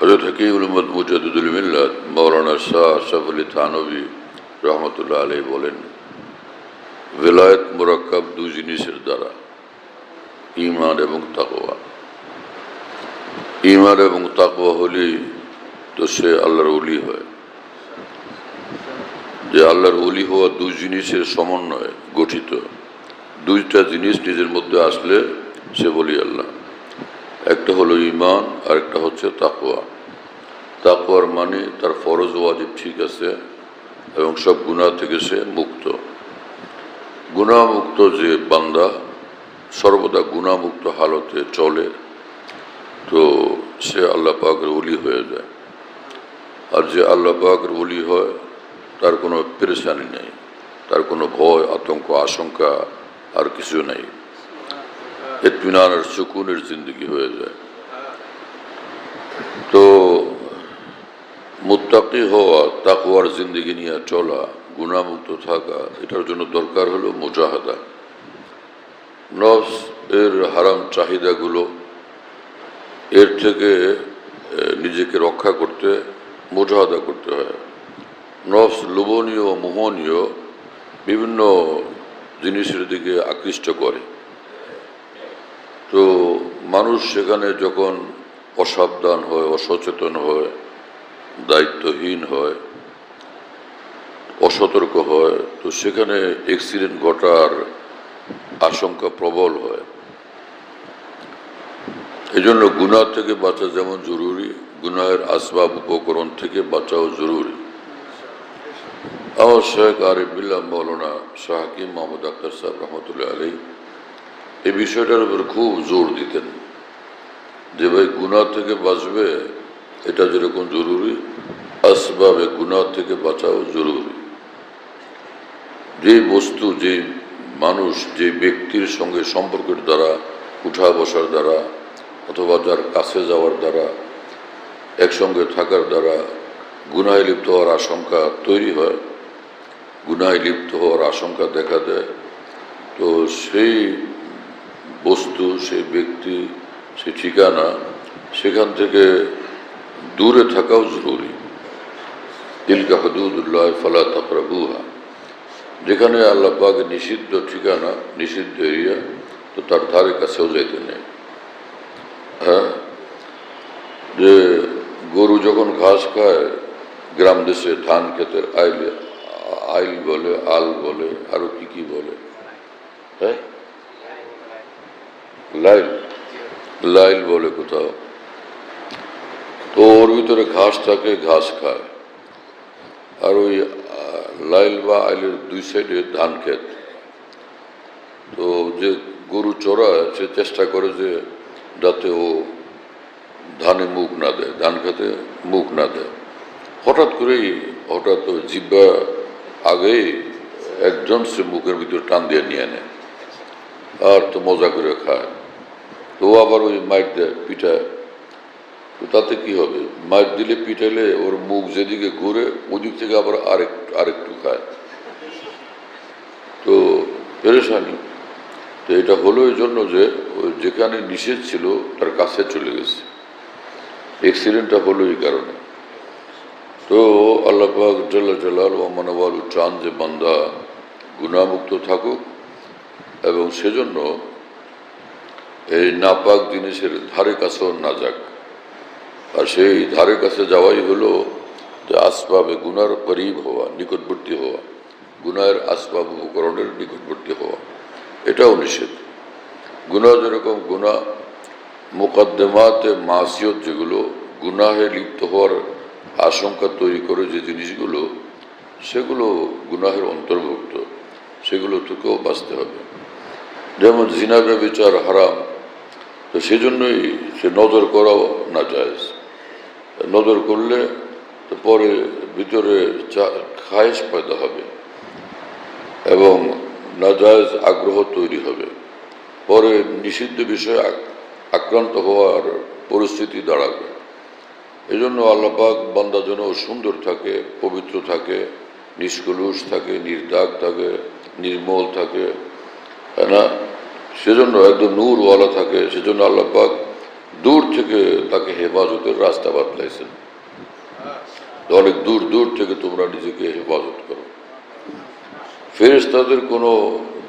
हज़रत हकीम उम्मत मुजद्दिदुल मिल्लत मौलाना शाह अशरफ अली थानवी रहमतुल्लाह अलैहि बोलेন विलायत मुरक्कब দুই জিনিসের দ্বারা ঈমান এবং তাকওয়া। ঈমান এবং তাকওয়া হলেই তো সে আল্লাহর ওলি হয়। যে আল্লাহর ওলি হওয়া দুই জিনিসের সমন্বয়ে গঠিত। দুইটা জিনিস নিজের মধ্যে আসলে সে বলি আল্লাহ। একটা হলো ঈমান আর একটা হচ্ছে তাকওয়া। তাকওয়ার মানে তার ফরজ ওয়াজিব ঠিক আছে এবং সব গুনাহ থেকে সে মুক্ত। গুনাহমুক্ত যে বান্দা সর্বদা গুনাহমুক্ত হালতে চলে তো সে আল্লাহ পাকের ওলি হয়ে যায়। আর যে আল্লাহ পাকের ওলি হয় তার কোনো পেরেশানি নেই, তার কোনো ভয় আতঙ্ক আশঙ্কা আর কিছু নেই, ইতমিনান আর সুকুনের জিন্দগি হয়ে যায়। তো মুত্তাকি হওয়া, তাকওয়ার জিন্দগি নিয়ে চলা, গুনাহমুক্ত থাকা, এটার জন্য দরকার হলো মুজাহাদা। নফস এর হারাম চাহিদাগুলো এর থেকে নিজেকে রক্ষা করতে মুজাহাদা করতে হয়। নফস লোভনীয় মোহনীয় বিভিন্ন জিনিসের দিকে আকৃষ্ট করে। তো মানুষ সেখানে যখন অসাবধান হয়, অসচেতন হয়, দায়িত্বহীন হয়, অসতর্ক হয়, তো সেখানে অ্যাক্সিডেন্ট ঘটার আশঙ্কা প্রবল হয়। এই জন্য গুনাহ থেকে বাঁচা যেমন জরুরি, গুনাহের আসবাব উপকরণ থেকে বাঁচাও জরুরি। আমার শেখ আরিফ বিল্লাহ মৌলানা শাহ হাকিম মোহাম্মদ আখতার সাহেব রহমতুল্লাহ আলাইহি এই বিষয়টার উপর খুব জোর দিতেন যে ভাই গুনাহ থেকে বাঁচবে এটা যেরকম জরুরি, আসবাবে গুনাহ থেকে বাঁচাও জরুরি। যে বস্তু, যে মানুষ, যে ব্যক্তির সঙ্গে সম্পর্কের দ্বারা, উঠা বসার দ্বারা অথবা যার কাছে যাওয়ার দ্বারা, একসঙ্গে থাকার দ্বারা গুনাহে লিপ্ত হওয়ার আশঙ্কা তৈরি হয়, গুনাহে লিপ্ত হওয়ার আশঙ্কা দেখা দেয়, তো সেই বস্তু, সেই ব্যক্তি, সেই ঠিকানা, সেখান থেকে দূরে থাকাও জরুরি। তিলকা হুদুদুল্লাহ ফালা তাকরাবুহা, যেখানে আল্লাহ পাকের নিষিদ্ধ ঠিকানা, নিষিদ্ধ এরিয়া, তো তার ধারে কাছেও যাইতে নেই। হ্যাঁ, যে গরু যখন ঘাস খায় গ্রাম দেশে ধান ক্ষেতের আইল বলে, আল বলে, আরো কি কি বলে, হ্যাঁ লাইল, লাইল বলে কোথাও, তো ওর ভিতরে ঘাস থাকে, ঘাস খায়। আর ওই লাইল বা আইলের দুই সাইডে ধান ক্ষেত। তো যে গরু চড়ায় সে চেষ্টা করে যে যাতে ও ধানে মুখ না দেয়, ধান খেতে মুখ না দেয়। হঠাৎ জিব্বা আগেই একজন সে মুখের ভিতরে টান দিয়ে নিয়ে নেয় আর তো মজা করে খায়। তো ও আবার ওই মাইট দেয়, পিঠায়। তো তাতে কি হবে, মাইট দিলে পিঠাইলে ওর মুখ যেদিকে ঘুরে ওদিক থেকে আবার আরেকটু খায়, তো পেরেশানি। তো এটা হলো এই জন্য যে যেখানে নিষেধ ছিল তার কাছে চলে গেছে। অ্যাক্সিডেন্টটা হলো এই কারণে। তো আল্লাহ পাক জাল্লা জালাল ওয়া মানওয়ালু চান যে বান্দা গুনাহমুক্ত থাকুক এবং সেজন্য এই নাপাক জিনিসের ধারে কাছেও না যাক। আর সেই ধারে কাছে যাওয়াই হলো যে আসবাবে গুনার করিব হওয়া, নিকটবর্তী হওয়া, গুনাহের আসবাব উপকরণের নিকটবর্তী হওয়া, এটাও নিষেধ। গুনাহ যেরকম গুনাহ মুকদ্দমাতে মাসিয়ত, যেগুলো গুনাহে লিপ্ত হওয়ার আশঙ্কা তৈরি করে, যে জিনিসগুলো, সেগুলো গুনাহের অন্তর্ভুক্ত, সেগুলো থেকেও বাঁচতে হবে। যেমন জিনা ব্যভিচার হারাম, তো সেজন্যই সে নজর করাও না জায়েজ। নজর করলে তো পরে ভিতরে খায়েশ পয়দা হবে এবং নাজায়েজ আগ্রহ তৈরি হবে, পরে নিষিদ্ধ বিষয়ে আক্রান্ত হওয়ার পরিস্থিতি দাঁড়াবে। এই জন্য আল্লাহ পাক বান্দা যেন সুন্দর থাকে, পবিত্র থাকে, নিষ্কলুষ থাকে, নির্দাগ থাকে, নির্মল থাকে, না, সেজন্য একদম নূরওয়ালা থাকে। সেজন্য আল্লাহ পাক দূর থেকে তাকে হেফাজতের রাস্তা বাতলাইছেন। অনেক দূর দূর থেকে তোমরা নিজেকে হেফাজত করো। ফেরেশতাদের কোনো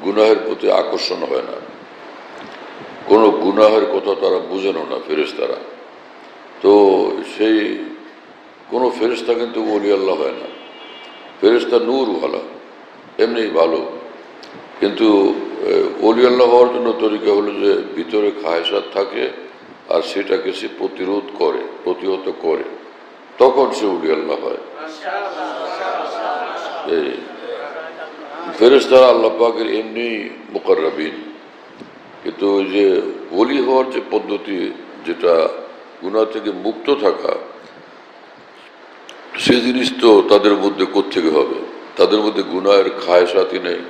গুনাহের প্রতি আকর্ষণ হয় না, কোনো গুনাহের কথা তারা বুঝেন না ফেরেশতারা। তো সেই কোনো ফেরেশতা কিন্তু ওলি আল্লাহ হয় না। ফেরেশতা নূরওয়ালা, এমনি ভালো, কিন্তু ওলি আল্লাহ হওয়ার জন্য তরিকা হলো যে ভিতরে খায়সাত থাকে আর সেটাকে সে প্রতিরোধ করে, প্রতিহত করে, তখন সে ওলি আল্লাহ হয়। এই ফেরেশতারা আল্লাহ পাকের এমনি মুকাররাবিন, কিন্তু ওই যে ওলি হওয়ার যে পদ্ধতি, যেটা গুনাহ থেকে মুক্ত থাকা, সে জিনিস তো তাদের মধ্যে কোত্থেকে হবে? তাদের মধ্যে গুনাহের খায়সাতই নেই।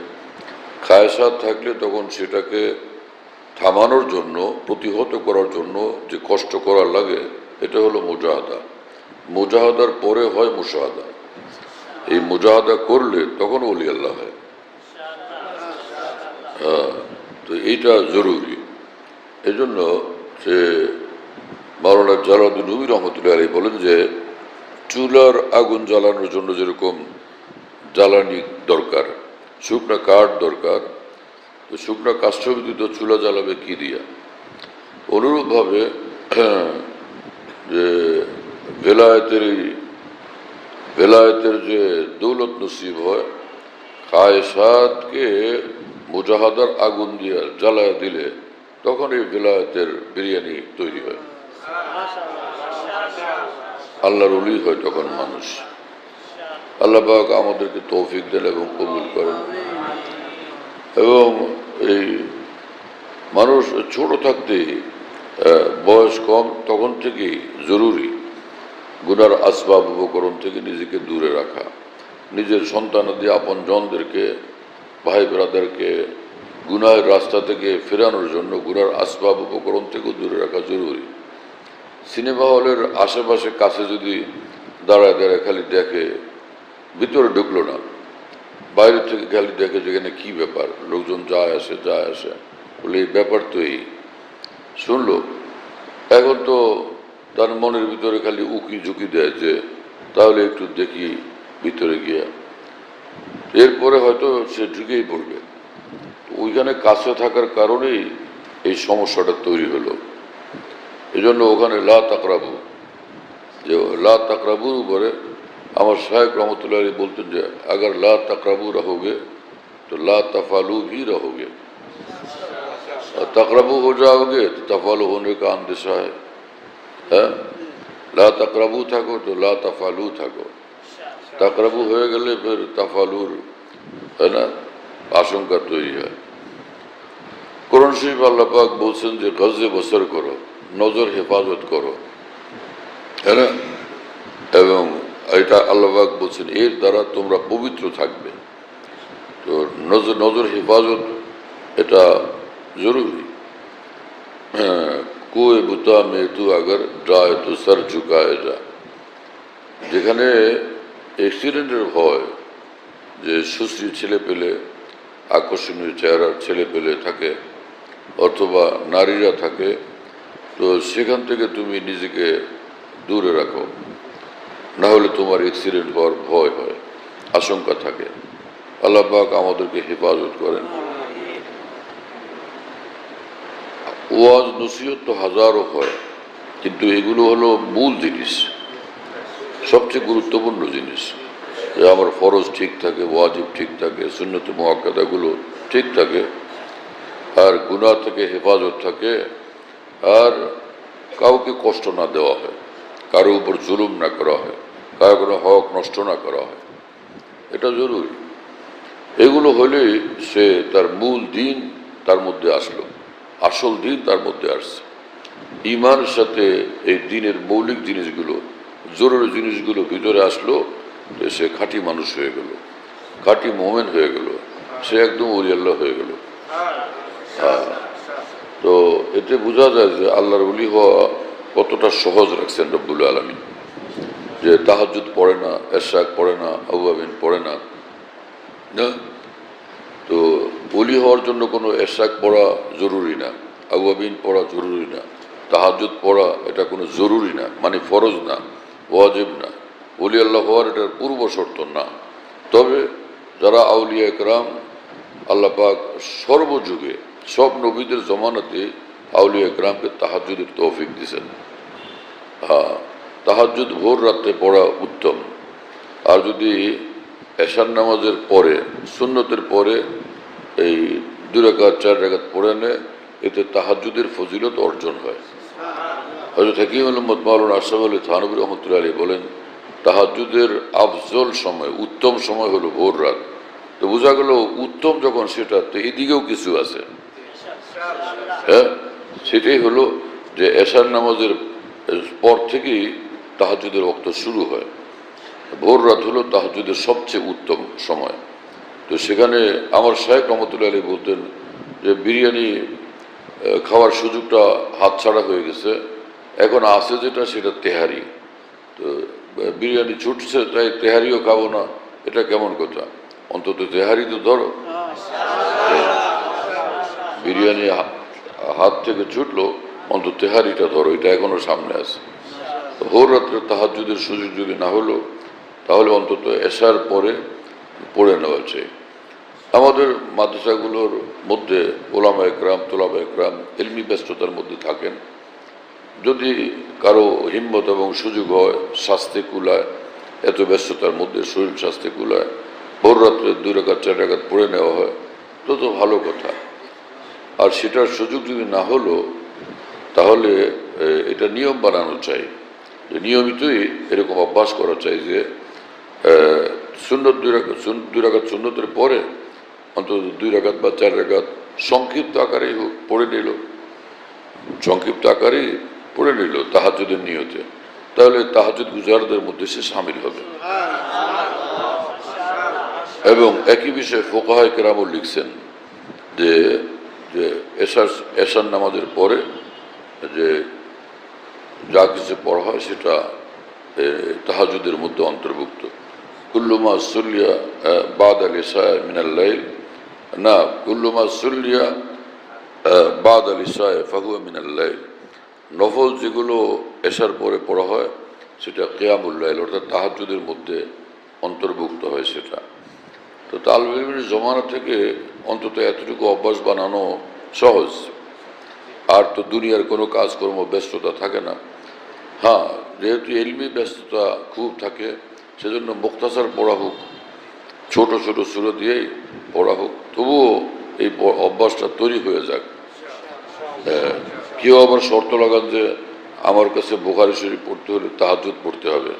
খায়সাত থাকলে তখন সেটাকে থামানোর জন্য, প্রতিহত করার জন্য যে কষ্ট করার লাগে, এটা হলো মুজাহাদা। মুজাহাদার পরে হয় মুশাহাদা। এই মুজাহাদা করলে তখন ওলি আল্লাহ হয়। হ্যাঁ, তো এইটা জরুরি। এই জন্য সে মাওলানা জালালউদ্দিন রুমি রহমতুল্লাহ আলাইহি বলেন যে চুলার আগুন জ্বালানোর জন্য যেরকম জ্বালানি দরকার, শুকনা কাঠ দরকার, তো শুকনা কাষ্ঠ ব্যতীত চুলা জ্বালাবে কি দিয়া? অনুরূপভাবে যে বেলায়েতের যে দৌলত নসিব হয়, খায়সাতকে মুজাহাদার আগুন দিয়ে জ্বালায় দিলে তখন এই বেলায়েতের বিরিয়ানি তৈরি হয়। আল্লাহর ওলি হয় তখন মানুষ। আল্লাহ পাক আমাদেরকে তৌফিক দেন এবং কবুল করেন। এবং এই মানুষ ছোট থাকতেই, বয়স কম তখন থেকেই জরুরি গুনার আসবাব উপকরণ থেকে নিজেকে দূরে রাখা, নিজের সন্তানাদি আপন জনদেরকে, ভাই ব্রাদারকে গুনাহের রাস্তা থেকে ফেরানোর জন্য গুনার আসবাব উপকরণ থেকে দূরে রাখা জরুরি। সিনেমা হলের আশেপাশে কাছে যদি দাঁড়ায় দাঁড়ায় খালি দেখে, ভিতরে ঢুকলো না, বাইরে থেকে খালি দেখে যেখানে কি ব্যাপার, লোকজন যায় আসে বলে এই ব্যাপার তো এই শুনলো, এখন তো তার মনের ভিতরে খালি উকি ঝুঁকি দেয় যে তাহলে একটু দেখি ভিতরে গিয়া, এরপরে হয়তো সে ঢুকেই পড়বে। ওইখানে কাছে থাকার কারণেই এই সমস্যাটা তৈরি হলো। এই জন্য ওখানে লা তাকরাবু, যে লা তাকরাবুর উপরে আমার শায়েখ রহমতুল্লাহ আলাইহি বলতেন যে अगर ला तकरबू रहोगे तो ला तफालू भी रहोगे, तकरबू हो जाओगे तो तफालू होने का अंदेशा है। ला तकरबू থাকো তো লা तफालू থাকো, तकरबू হয়ে গেলে ফের तफालूर है ना আশঙ্কা তৈরি হয়। কোরআন শরীফ আল্লাহ পাক বলছেন যে গজে বসর করো, নজর হেফাজত করো, है ना, এবং এটা আল্লাহ পাক বলছেন এর দ্বারা তোমরা পবিত্র থাকবে। তো নজর হেফাজত এটা জরুরি। কুয়ে বুতা মে তু আগর যায় তো সর ঝুকায় যা, যেখানে অ্যাক্সিডেন্টের ভয়, যে সুশ্রী ছেলে পেলে, আকর্ষণীয় চেহারার ছেলে পেলে থাকে অথবা নারীরা থাকে, তো সেখান থেকে তুমি নিজেকে দূরে রাখো, না হলে তোমার অ্যাক্সিডেন্ট হওয়ার ভয় হয়, আশঙ্কা থাকে। আল্লাহ পাক আমাদেরকে হেফাজত করেন। ওয়াজ নসিহত তো হাজারো হয়, কিন্তু এগুলো হলো মূল জিনিস, সবচেয়ে গুরুত্বপূর্ণ জিনিস, যে আমার ফরজ ঠিক থাকে, ওয়াজিব ঠিক থাকে, সুন্নত মুআক্কাদাগুলো ঠিক থাকে, আর গুনাহ থেকে হেফাজত থাকে, আর কাউকে কষ্ট না দেওয়া হয়, কারো উপর জুলুম না করা হয়, কারো কোনো হক নষ্ট না করা হয়, এটা জরুরি। এগুলো হলেই সে তার মূল দিন তার মধ্যে আসলো, আসল দিন তার মধ্যে আসছে। ইমানের সাথে এই দিনের মৌলিক জিনিসগুলো, জরুরি জিনিসগুলো ভিতরে আসলো, সে খাঁটি মানুষ হয়ে গেল, খাঁটি মোমেন হয়ে গেল, সে একদম ওলি আল্লাহ হয়ে গেল। হ্যাঁ, তো এতে বোঝা যায় যে আল্লাহর ওলি হওয়া কতটা সহজ রাখছেন রব্বুল আলামিন, যে তাহাজ্জুদ পড়ে না, এরশাক পড়ে না, আওয়াবিন পড়ে না, না, তো ওলি হওয়ার জন্য কোনো এরশাক পড়া জরুরি না, আওয়াবিন পড়া জরুরি না, তাহাজ্জুদ পড়া এটা কোনো জরুরি না, মানে ফরজ না, ওয়াজিব না, ওলি আল্লাহ হওয়ার এটার পূর্ব শর্ত না। তবে যারা আউলিয়া একরাম আল্লাহ পাক সর্বযুগে সব নবীদের জমানাতে আউলিয়া একরামকে তাহাজ্জুদের তৌফিক দিয়েছেন। তাহাজ্জুদ ভোর রাত্রে পড়া উত্তম। আর যদি এশার নামাজের পরে সুন্নতের পরে এই 2 রাকাত 4 রাকাত পড়ে নেয়, এতে তাহাজ্জুদের ফজিলত অর্জন হয়। হযরত হাকিম আহমদ মাওলানা আশরাফ আলী থানভী রহমতুল্লাহ আলাইহি বলেন, তাহাজ্জুদের আফজল সময়, উত্তম সময় হলো ভোর রাত। তো বোঝা গেল উত্তম যখন সেটা, তো এদিকেও কিছু আছে। হ্যাঁ, সেটাই হলো যে এশার নামাজের পর থেকেই তাহাজ্জুদের ওয়াক্ত শুরু হয়। ভোর রাত হলো তাহাজ্জুদের সবচেয়ে উত্তম সময়। তো সেখানে আমার শাইখ রহমতুল্লাহ আলাইহি বলতেন যে বিরিয়ানি খাওয়ার সুযোগটা হাতছাড়া হয়ে গেছে, এখন আছে যেটা সেটা তেহারি। তো বিরিয়ানি ছুটছে, তাই তেহারিও খাবো না, এটা কেমন কথা? অন্তত তেহারি তো ধরো। বিরিয়ানি হাত থেকে ছুটলো, অন্তত তেহারিটা ধরো, এটা এখনো সামনে আছে। ভোর রাত্রে তাহাজ্জুদের সুযোগ যদি না হলো, তাহলে অন্তত এশার পরে পড়ে নেওয়া চাই। আমাদের মাদ্রাসাগুলোর মধ্যে ওলামা একরাম, তোলাবা একরাম ইলমি ব্যস্ততার মধ্যে থাকেন। যদি কারো হিম্মত এবং সুযোগ হয়, স্বাস্থ্যে কুলায়, এত ব্যস্ততার মধ্যে শরীর স্বাস্থ্যে কুলায়, ভোর রাত্রে 2 রাকাত 4 রাকাত পড়ে নেওয়া হয়, তো ভালো কথা। আর সেটার সুযোগ যদি না হলো, তাহলে এটা নিয়ম বানানো চাই, যে নিয়মিতই এরকম অভ্যাস করা চাই যে সুন্নত 2 রাকাত সুন্নতের পরে অন্তত 2 রাকাত বা 4 রাকাত সংক্ষিপ্ত আকারেই পড়ে নিল, সংক্ষিপ্ত আকারেই পড়ে নিল তাহাজ্জুদের নিয়তে, তাহলে তাহাজ্জুদ গুজারদের মধ্যে সে শামিল হবে। এবং একই বিষয়ে ফুকাহায়ে কেরামও লিখছেন যে এশার নামাজের পরে যে যা কিছু পড়া হয় সেটা তাহাজ্জুদের মধ্যে অন্তর্ভুক্ত। কুল্লুমা সুল্লিয়া বাদাল ইশা মিনাল লাইল, না, কুল্লুমা সুল্লিয়া বাদাল ইশা ফাহুয়া মিনাল লাইল। নফল যেগুলো এশার পরে পড়া হয় সেটা কিয়ামুল লাইল, অর্থাৎ তাহাজ্জুদের মধ্যে অন্তর্ভুক্ত হয় সেটা। তো তালিবে ইলমের জমানা থেকে অন্তত এতটুকু অভ্যাস বানানো সহজ। আর তো দুনিয়ার কোনো কাজকর্ম ব্যস্ততা থাকে না। হ্যাঁ, যেহেতু ইলমি ব্যস্ততা খুব থাকে, সেজন্য মুখতাসার পড়া হোক, ছোট ছোট সূরা দিয়েই পড়া হোক, তবুও এই অভ্যাসটা তৈরি হয়ে যাক। কেউ আবার শর্ত লাগান যে আমার কাছে বুখারী শরীফ পড়তে হলে তাহাজ্জুদ পড়তে হবে।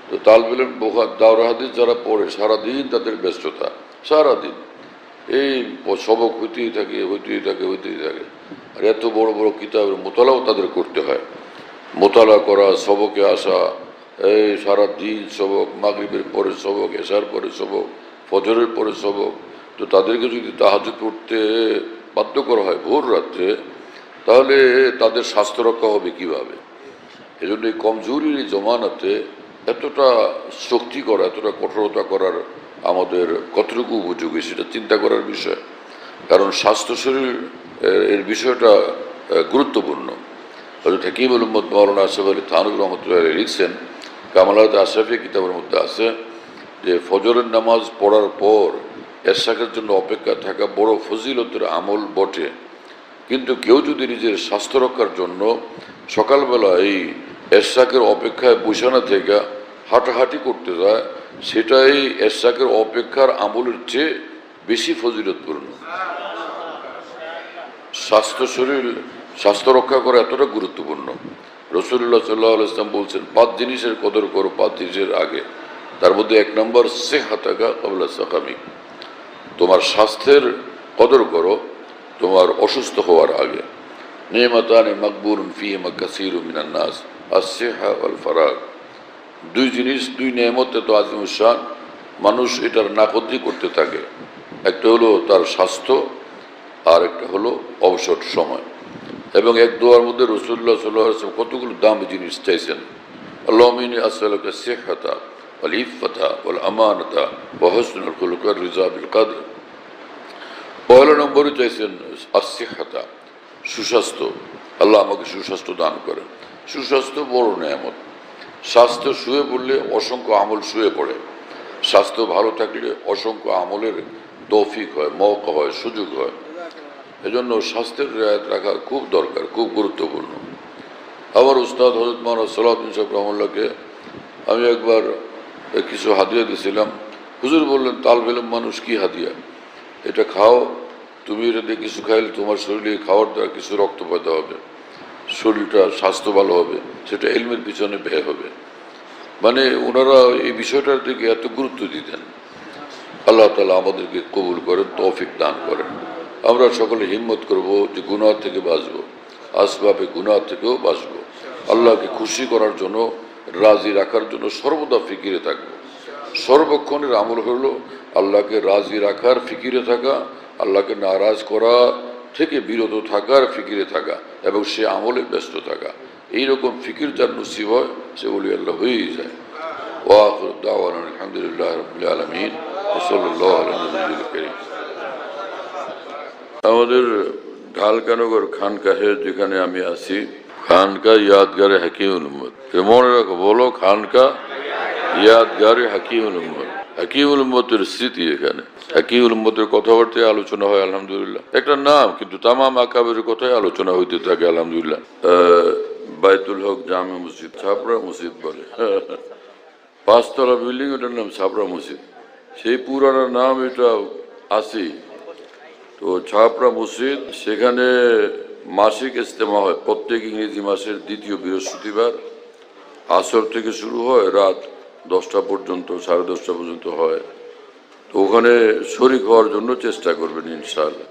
তো তালিবে ইলম দাওরা হাদিস যারা পড়ে, সারাদিন তাদের ব্যস্ততা, সারাদিন এই সবক হইতেই থাকে। আর এত বড় বড় কিতাবের মোতালাও তাদের করতে হয়, মোতালা করা, সবকে আসা, এই সারাদিন সবক, মাগরিবের পরে সবক, এশার পরে সবক, ফজরের পরে সবক। তো তাদেরকে যদি তাহাজ্জুদ পড়তে বাধ্য করা হয় ভোর রাত্রে, তাহলে তাদের স্বাস্থ্য রক্ষা হবে কিভাবে? এজন্য এই কমজোরির এই জমানাতে এতটা শক্তি করা, এতটা কঠোরতা করার আমাদের কতটুকু উপযোগী সেটা চিন্তা করার বিষয়। কারণ স্বাস্থ্য শরীর এর বিষয়টা গুরুত্বপূর্ণ। হযরত হাকিম উম্মত মাওলানা আশরাফ আলী থানভী রহমতুল্লাহ আলাইহি লিখছেন, কামালাত আশরাফিয়া কিতাবের মধ্যে আছে যে ফজরের নামাজ পড়ার পর এশাকের জন্য অপেক্ষা থাকা বড় ফজিলতের আমল বটে, কিন্তু কেউ যদি নিজের স্বাস্থ্য রক্ষার জন্য সকালবেলা এই এশাকের অপেক্ষায় বসে না থেকে হাঁটাহাঁটি করতে যায়, সেটাই এশাকের অপেক্ষার আমলের চেয়ে বেশি ফজিলতপূর্ণ। স্বাস্থ্য রক্ষা করা এতটা গুরুত্বপূর্ণ। রাসূলুল্লাহ সাল্লাল্লাহু আলাইহি ওয়াসাল্লাম বলছেন, 5 জিনিসের কদর করো 5 জিনিসের আগে। তার মধ্যে 1 নম্বর সিহহাতাকা ক্বাবলা সাকামিক, তোমার স্বাস্থ্যের কদর করো তোমার অসুস্থ হওয়ার আগে। নি'মাতানি মাকবুলুন ফীহিমা কাসীরুম মিনান নাস, আস-সিহহা ওয়াল ফারাগ। 2 জিনিস, 2 নেয়ামত এত আযীমুশ শান, মানুষ এটার নাকদরি করতে থাকে। একটা হলো তার স্বাস্থ্য, আর একটা হলো অবসর সময়। এবং এক দোয়ার মধ্যে রাসূলুল্লাহ সাল্লাল্লাহু আলাইহি ওয়াসাল্লাম কতগুলো দামি জিনিস চাইছেন। আল্লাহুম্মা ইন্নী আসআলুকা সিহহাতা ওয়াল ইফাতা ওয়াল আমানাতা ওয়া হুসনুল খুলুক ওয়ার রিজা বিল কদর। পয়লা নম্বরে চাইছেন আসিহহাতা, সুস্বাস্থ্য। আল্লাহ আমাকে সুস্বাস্থ্য দান করেন। সুস্বাস্থ্য বড় নেয়ামত। স্বাস্থ্য শুয়ে পড়লে অসংখ্য আমল শুয়ে পড়ে, স্বাস্থ্য ভালো থাকলে অসংখ্য আমলের তৌফিক হয়, মওকা হয়, সুযোগ হয়। এজন্য স্বাস্থ্যের রেয়াত রাখা খুব দরকার, খুব গুরুত্বপূর্ণ। আমার উস্তাদ হযরত মাওলানা সালাউদ্দিন সাহেব রহমাতুল্লাহকে আমি একবার কিছু হাদিয়া দিয়েছিলাম। হুজুর বললেন, তালব ইলম মানুষ কি হাদিয়া, এটা খাও, তুমি এটা দিয়ে কিছু খাইলে তোমার শরীরে খাওয়ার দ্বারা কিছু রক্ত পয়দা হবে, শরীরটা স্বাস্থ্য ভালো হবে, সেটা ইলমের পিছনে ব্যয় হবে। মানে ওনারা এই বিষয়টার দিকে এত গুরুত্ব দিতেন। আল্লাহ তাআলা আমাদেরকে কবুল করেন, তৌফিক দান করেন। আমরা সকলে হিম্মত করব যে গুনাহ থেকে বাঁচব, আসবাবে গুনাহ থেকেও বাঁচব, আল্লাহকে খুশি করার জন্য, রাজি রাখার জন্য সর্বদা ফিকিরে থাকব। সর্বক্ষণের আমল হলো আল্লাহকে রাজি রাখার ফিকিরে থাকা, আল্লাহকে নারাজ করা থেকে বিরত থাকার ফিকিরে থাকা এবং সে আমলে ব্যস্ত থাকা। এইরকম ফিকির যার নসিব হয় সে ওলি আল্লাহ হয়েই যায়। ওয়াখিরু দাওয়ানা আলহামদুলিল্লাহি রাব্বিল আলামিন ওয়া সাল্লাল্লাহু আলা নবিয়্যিল কারীম। আমাদের ঢালকানগর খানকাহে যেখানে আমি আছি, খানকা ইয়াদগারে হাকিমুল উম্মত। মনে রাখো, বলো খানকা ইয়াদগারে হাকিমুল উম্মত। হাকিমুল উম্মতের স্মৃতি এখানে, হাকিমুল উম্মতের কথাবার্তায় আলোচনা হয় আলহামদুলিল্লাহ। একটা নাম, কিন্তু তামাম আকাবের কথাই আলোচনা হইতে থাকে আলহামদুলিল্লাহ। বাইতুল হক জামে মসজিদ, ছাপড়া মসজিদ বলে, 5 তলা বিল্ডিং, ওটার নাম ছাপড়া মসজিদ। সেই পুরানো নাম এটা আছে। তো ছাপড়া মসজিদ, সেখানে মাসিক ইজতেমা হয় প্রত্যেক ইংরেজি মাসের দ্বিতীয় বৃহস্পতিবার। আসর থেকে শুরু হয়, রাত 10টা পর্যন্ত, 10:30 পর্যন্ত হয়। তো ওখানে শরীক হওয়ার জন্য চেষ্টা করবেন ইনশাআল্লাহ।